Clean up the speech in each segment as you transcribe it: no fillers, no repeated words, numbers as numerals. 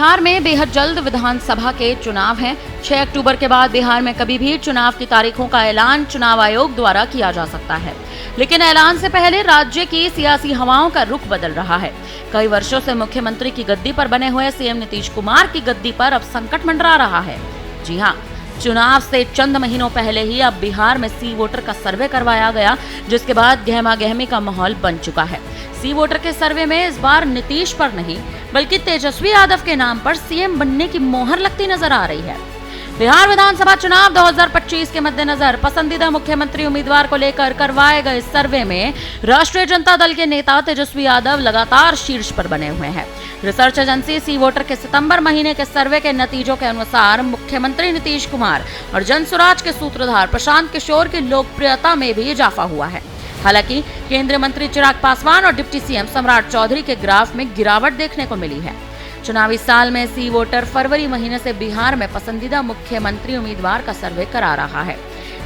बिहार में बेहद जल्द विधानसभा के चुनाव हैं। 6 अक्टूबर के बाद बिहार में कभी भी चुनाव की तारीखों का ऐलान चुनाव आयोग द्वारा किया जा सकता है, लेकिन ऐलान से पहले राज्य की सियासी हवाओं का रुख बदल रहा है। कई वर्षों से मुख्यमंत्री की गद्दी पर बने हुए सीएम नीतीश कुमार की गद्दी पर अब संकट मंडरा रहा है। जी हाँ, चुनाव से चंद महीनों पहले ही अब बिहार में सी वोटर का सर्वे करवाया गया, जिसके बाद गहमा गहमी का माहौल बन चुका है। सी वोटर के सर्वे में इस बार नीतीश पर नहीं बल्कि तेजस्वी यादव के नाम पर सीएम बनने की मोहर लगती नजर आ रही है। बिहार विधानसभा चुनाव 2025 के मद्देनजर पसंदीदा मुख्यमंत्री उम्मीदवार को लेकर करवाए गए सर्वे में राष्ट्रीय जनता दल के नेता तेजस्वी यादव लगातार शीर्ष पर बने हुए हैं। रिसर्च एजेंसी सी वोटर के सितंबर महीने के सर्वे के नतीजों के अनुसार मुख्यमंत्री नीतीश कुमार और जनसुराज के सूत्रधार प्रशांत किशोर की लोकप्रियता में भी इजाफा हुआ है। हालांकि केंद्रीय मंत्री चिराग पासवान और डिप्टी सीएम सम्राट चौधरी के ग्राफ में गिरावट देखने को मिली है। चुनावी साल में सी वोटर फरवरी महीने से बिहार में पसंदीदा मुख्यमंत्री उम्मीदवार का सर्वे करा रहा है।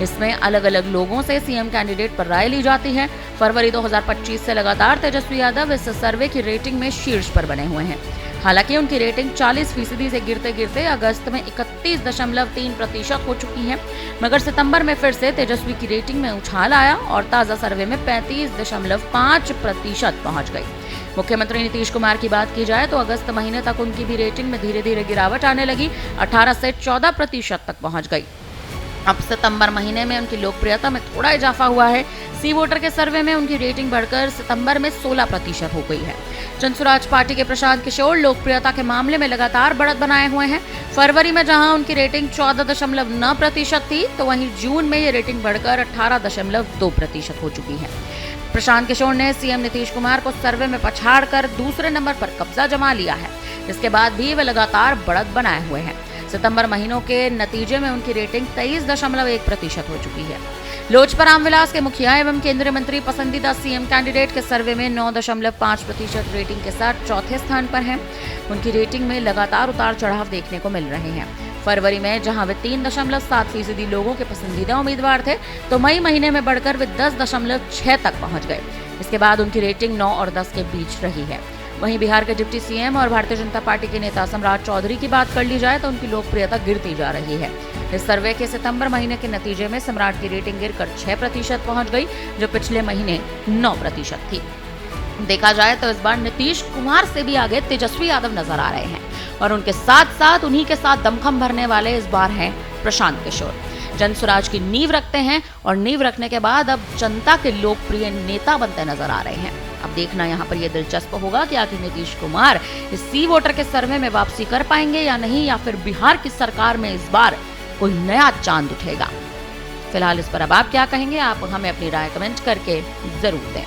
इसमें अलग अलग लोगों से सीएम कैंडिडेट पर राय ली जाती है। फरवरी 2025 से लगातार तेजस्वी यादव इस सर्वे की रेटिंग में शीर्ष पर बने हुए हैं। हालांकि उनकी रेटिंग 40% से गिरते गिरते अगस्त में 31.3% हो चुकी है, मगर सितंबर में फिर से तेजस्वी की रेटिंग में उछाल आया और ताजा सर्वे में 35.5% पहुंच गई। मुख्यमंत्री नीतीश कुमार की बात की जाए तो अगस्त महीने तक उनकी भी रेटिंग में धीरे धीरे गिरावट आने लगी, 18 से 14% तक पहुंच गई। अब सितंबर महीने में उनकी लोकप्रियता में थोड़ा इजाफा हुआ है। सी वोटर के सर्वे में उनकी रेटिंग बढ़कर सितंबर में 16% हो गई है। जनसुराज पार्टी के प्रशांत किशोर लोकप्रियता के मामले में लगातार बढ़त बनाए हुए हैं। फरवरी में जहां उनकी रेटिंग 14.9% थी, तो वहीं जून में ये रेटिंग बढ़कर 18.2% हो चुकी है। प्रशांत किशोर ने सीएम नीतीश कुमार को सर्वे में पछाड़कर दूसरे नंबर पर कब्जा जमा लिया है। इसके बाद भी वे लगातार बढ़त बनाए हुए हैं। सितंबर महीनों के नतीजे में उनकी रेटिंग 23.1% हो चुकी है। लोजपा रामविलास के मुखिया एवं केंद्रीय मंत्री पसंदीदा सीएम कैंडिडेट के सर्वे में 9.5% रेटिंग के साथ चौथे स्थान पर हैं। उनकी रेटिंग में लगातार उतार चढ़ाव देखने को मिल रहे हैं। फरवरी में जहां वे 3.7% लोगों के पसंदीदा उम्मीदवार थे, तो मई महीने में बढ़कर वे 10.6 तक पहुंच गए। इसके बाद उनकी रेटिंग 9 और 10 के बीच रही है। वहीं बिहार के डिप्टी सीएम और भारतीय जनता पार्टी के नेता सम्राट चौधरी की बात कर ली जाए तो उनकी लोकप्रियता गिरती जा रही है। इस सर्वे के सितंबर महीने के नतीजे में सम्राट की रेटिंग गिरकर 6% पहुंच गई, जो पिछले महीने 9% थी। देखा जाए तो इस बार नीतीश कुमार से भी आगे तेजस्वी यादव नजर आ रहे हैं और उनके साथ साथ उन्हीं के साथ दमखम भरने वाले इस बार हैं प्रशांत किशोर। जनसुराज की नींव रखते हैं और नींव रखने के बाद अब जनता के लोकप्रिय नेता बनते नजर आ रहे हैं। अब देखना यहाँ पर यह दिलचस्प होगा कि आखिर नीतीश कुमार इस सी वोटर के सर्वे में वापसी कर पाएंगे या नहीं, या फिर बिहार की सरकार में इस बार कोई नया चांद उठेगा। फिलहाल इस पर अब आप क्या कहेंगे, आप हमें अपनी राय कमेंट करके जरूर दें।